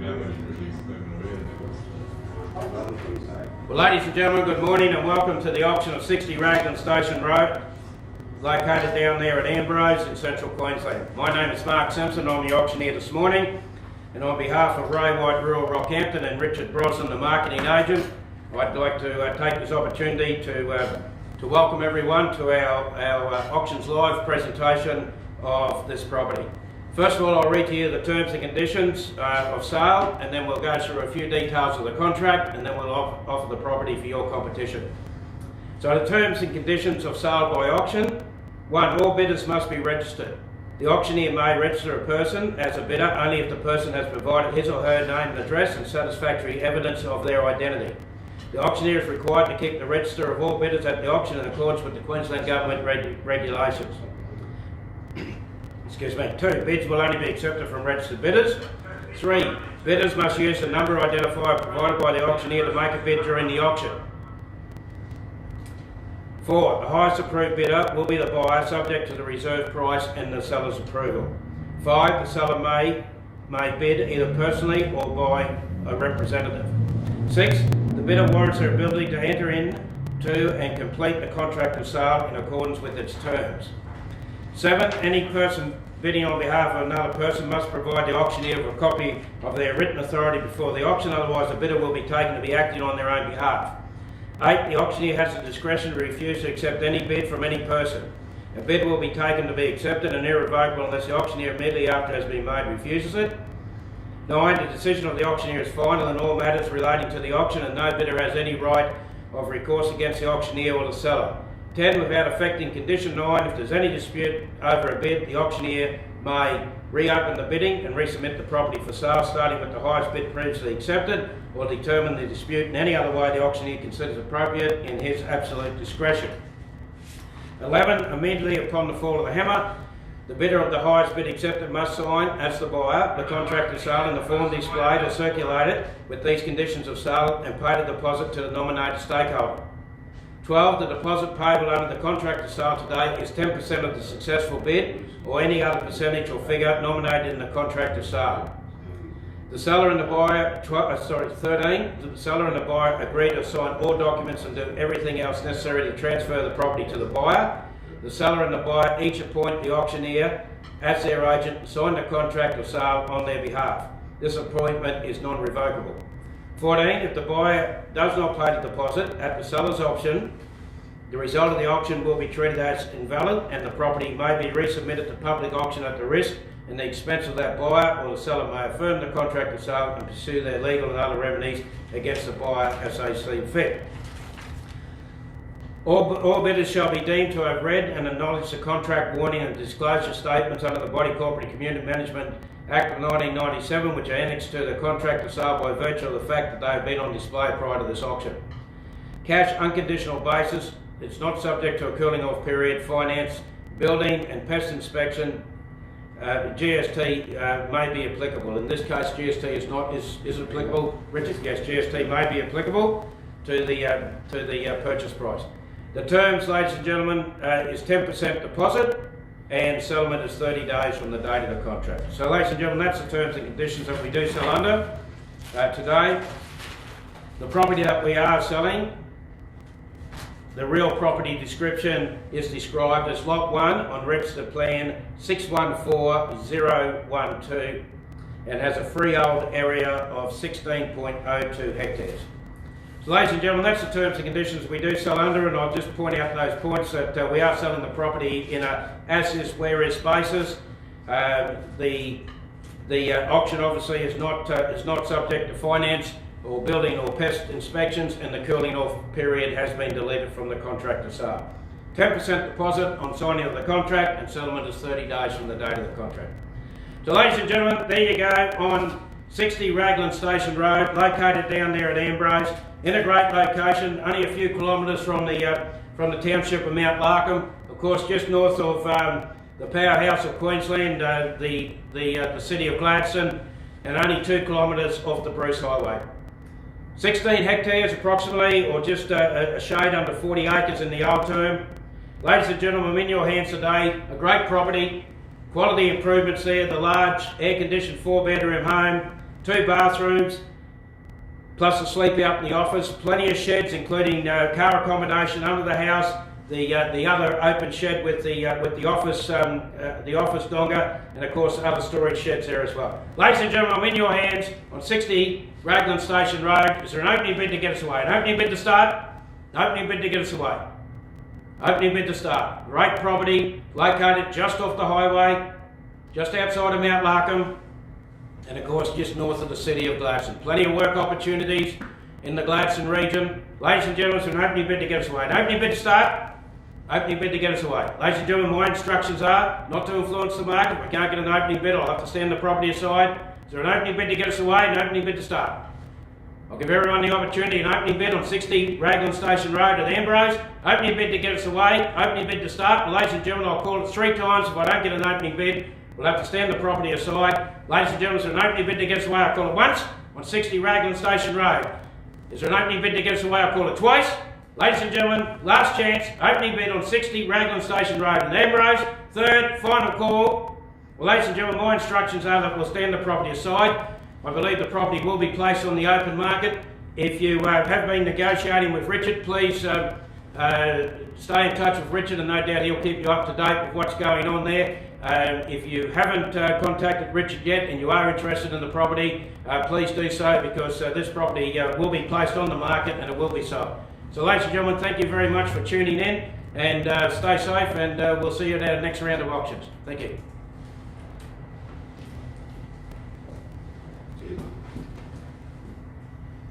Well, ladies and gentlemen, good morning and welcome to the auction of 60 Raglan Station Road, located down there at Ambrose in central Queensland. My name is Mark Simpson, I'm the auctioneer this morning, and on behalf of Ray White Rural Rockhampton and Richard Brosnan, the marketing agent, I'd like to take this opportunity to welcome everyone to our Auctions Live presentation of this property. First of all, I'll read to you the terms and conditions of sale, and then we'll go through a few details of the contract, and then we'll offer the property for your competition. So the terms and conditions of sale by auction. 1. All bidders must be registered. The auctioneer may register a person as a bidder only if the person has provided his or her name and address and satisfactory evidence of their identity. The auctioneer is required to keep the register of all bidders at the auction in accordance with the Queensland Government regulations. Excuse me. 2. Bids will only be accepted from registered bidders. 3. Bidders must use the number identifier provided by the auctioneer to make a bid during the auction. 4. The highest approved bidder will be the buyer, subject to the reserve price and the seller's approval. 5. The seller may bid either personally or by a representative. 6. The bidder warrants their ability to enter into and complete the contract of sale in accordance with its terms. 7. Any person bidding on behalf of another person must provide the auctioneer with a copy of their written authority before the auction, otherwise the bidder will be taken to be acting on their own behalf. 8. The auctioneer has the discretion to refuse to accept any bid from any person. A bid will be taken to be accepted and irrevocable unless the auctioneer immediately after it has been made refuses it. 9. The decision of the auctioneer is final in all matters relating to the auction, and no bidder has any right of recourse against the auctioneer or the seller. 10. Without affecting condition 9, if there's any dispute over a bid, the auctioneer may reopen the bidding and resubmit the property for sale, starting with the highest bid previously accepted, or determine the dispute in any other way the auctioneer considers appropriate in his absolute discretion. 11. Immediately upon the fall of the hammer, the bidder of the highest bid accepted must sign, as the buyer, the contract of sale in the form displayed or circulated with these conditions of sale and pay the deposit to the nominated stakeholder. 12. The deposit payable under the contract of sale today is 10% of the successful bid or any other percentage or figure nominated in the contract of sale. The seller and the buyer, 13. The seller and the buyer agree to sign all documents and do everything else necessary to transfer the property to the buyer. The seller and the buyer each appoint the auctioneer as their agent and sign the contract of sale on their behalf. This appointment is non-revocable. 14. If the buyer does not pay the deposit at the seller's option, the result of the auction will be treated as invalid and the property may be resubmitted to public auction at the risk and the expense of that buyer, or the seller may affirm the contract of sale and pursue their legal and other remedies against the buyer as they see fit. All bidders shall be deemed to have read and acknowledged the contract warning and disclosure statements under the Body Corporate Community Management Act of 1997, which are annexed to the contract of sale by virtue of the fact that they have been on display prior to this auction. Cash unconditional basis. It's not subject to a cooling off period. Finance, building and pest inspection. GST may be applicable. In this case, GST is applicable. Richard, yes, GST may be applicable to the purchase price. The terms, ladies and gentlemen, is 10% deposit and settlement is 30 days from the date of the contract. So, ladies and gentlemen, that's the terms and conditions that we do sell under today. The property that we are selling, the real property description is described as Lot 1 on Registered Plan 614012 and has a freehold area of 16.02 hectares. So, ladies and gentlemen, that's the terms and conditions we do sell under, and I'll just point out those points that we are selling the property in a as-is, where-is basis. The auction obviously is not subject to finance or building or pest inspections, and the cooling off period has been deleted from the contract of sale. 10% deposit on signing of the contract, and settlement is 30 days from the date of the contract. So, ladies and gentlemen, there you go on 60 Raglan Station Road, located down there at Ambrose, in a great location, only a few kilometres from the township of Mount Larkham, of course just north of the powerhouse of Queensland, the city of Gladstone, and only 2 kilometres off the Bruce Highway. 16 hectares approximately, or just a shade under 40 acres in the old term. Ladies and gentlemen, I'm in your hands today. A great property, quality improvements there, the large air-conditioned 4-bedroom home, 2 bathrooms, plus a sleep out in the office, plenty of sheds, including car accommodation under the house, the other open shed with the office donga, and of course other storage sheds there as well. Ladies and gentlemen, I'm in your hands on 60 Raglan Station Road. Is there an opening bid to get us away? An opening bid to start? An opening bid to get us away. Opening bid to start. Great property, located just off the highway, just outside of Mount Larkham, and of course just north of the city of Gladstone. Plenty of work opportunities in the Gladstone region. Ladies and gentlemen, it's an opening bid to get us away. An opening bid to start? Opening bid to get us away. Ladies and gentlemen, my instructions are not to influence the market. If we can't get an opening bid, I'll have to stand the property aside. Is there an opening bid to get us away? An opening bid to start? I'll give everyone the opportunity. An opening bid on 60 Raglan Station Road at Ambrose. Opening bid to get us away. Opening bid to start. Well, ladies and gentlemen, I'll call it 3 times. If I don't get an opening bid, we'll have to stand the property aside. Ladies and gentlemen, is there an opening bid to get us away? I'll call it once on 60 Raglan Station Road. Is there an opening bid to get us away? I'll call it twice. Ladies and gentlemen, last chance, opening bid on 60 Raglan Station Road in Ambrose. Third, final call. Well, ladies and gentlemen, my instructions are that we'll stand the property aside. I believe the property will be placed on the open market. If you have been negotiating with Richard, please stay in touch with Richard, and no doubt he'll keep you up to date with what's going on there. If you haven't contacted Richard yet and you are interested in the property, please do so, because this property will be placed on the market and it will be sold. So ladies and gentlemen, thank you very much for tuning in, and stay safe, and we'll see you at our next round of auctions. Thank you.